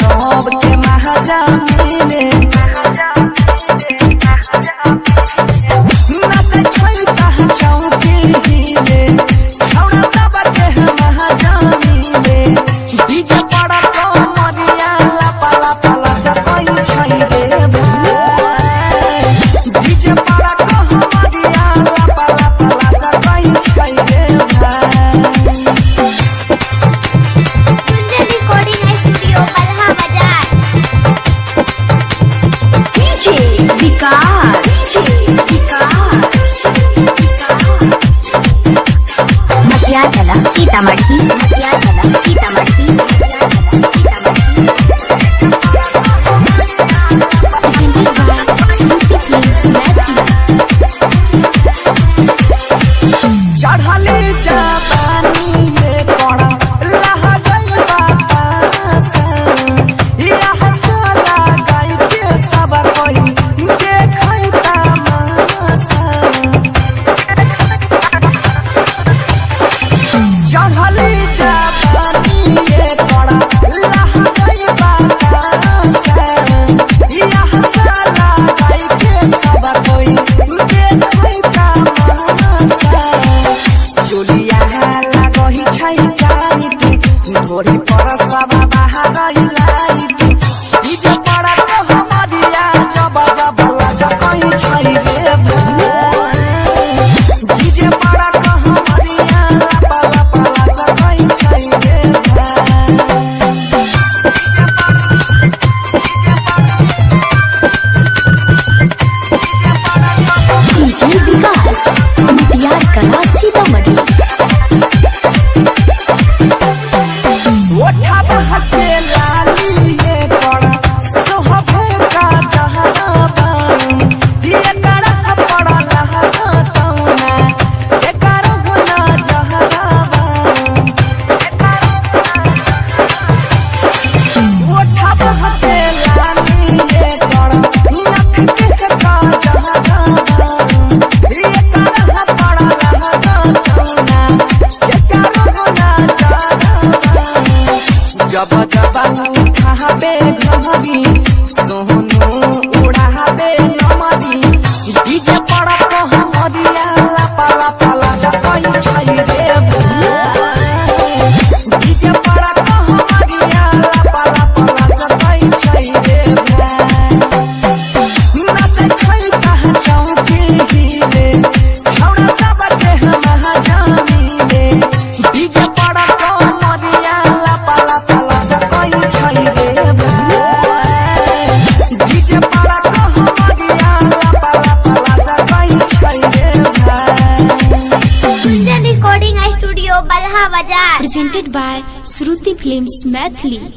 सब के महाजा मिले नाचे छोई कहाँ चौके हिले छौड़ा सब के महाजा मिले डीजे पड़ा तो मरिया लापा लापा लाचा कोई छई रे भाई डीजे पड़ा तो मरिया लापा लापा लाचा कोई छई रे भाई सीतामढ़ी चढ़ले जापानी ये कोड़ा लहा गई बातासा यहाँ साला गाय के सब कोई देखै तमाशा चढ़ले जापानी ये कोड़ा लहा गई बातासा यहाँ साला गाय के सब कोई देखै तमाशा चोलिया लागही छै टाइट घोड़ी पर सब बाहर लाइट डीजे पड़ा तो हमरिया जब जब लाजा कोई छै रे भाई डीजे पड़ा तो हमरिया लापा लापा लाजा कोई छै रे भाई डीजे विकास मुटियार कला सीतामढ़ी ओठा बहके लाली ये पड़ा सोहबे का जहाबा ये करा पड़ा लहरा तौना ये करा गुना जहाबा ओठा बहके लाली ये पड़ा नख के का जहाबा ये करा पड़ा लहरा तौना ये करा गुना जहाबा जब जब उठाबे घमरी सोनू उड़ाबे नमरी डीजे पड़ा तो हमरिया लापा लापा लाजा कोई छै रे भाई डीजे पड़ा तो हमरिया लापा लापा लाजा कोई छै रे भाई नाचे छै कहाँ चौके हिले छौड़ा सब के महाजा मिले डीजे पड़ा तो मरिया लापा लापा लाजा कोई छै रे भाई डीजे पड़ा तो मरिया लापा लापा लाजा कोई छै रे भाई रिकॉर्डिंग स्टूडियो बल्हा बाजार presented by Shruti Films Maithili।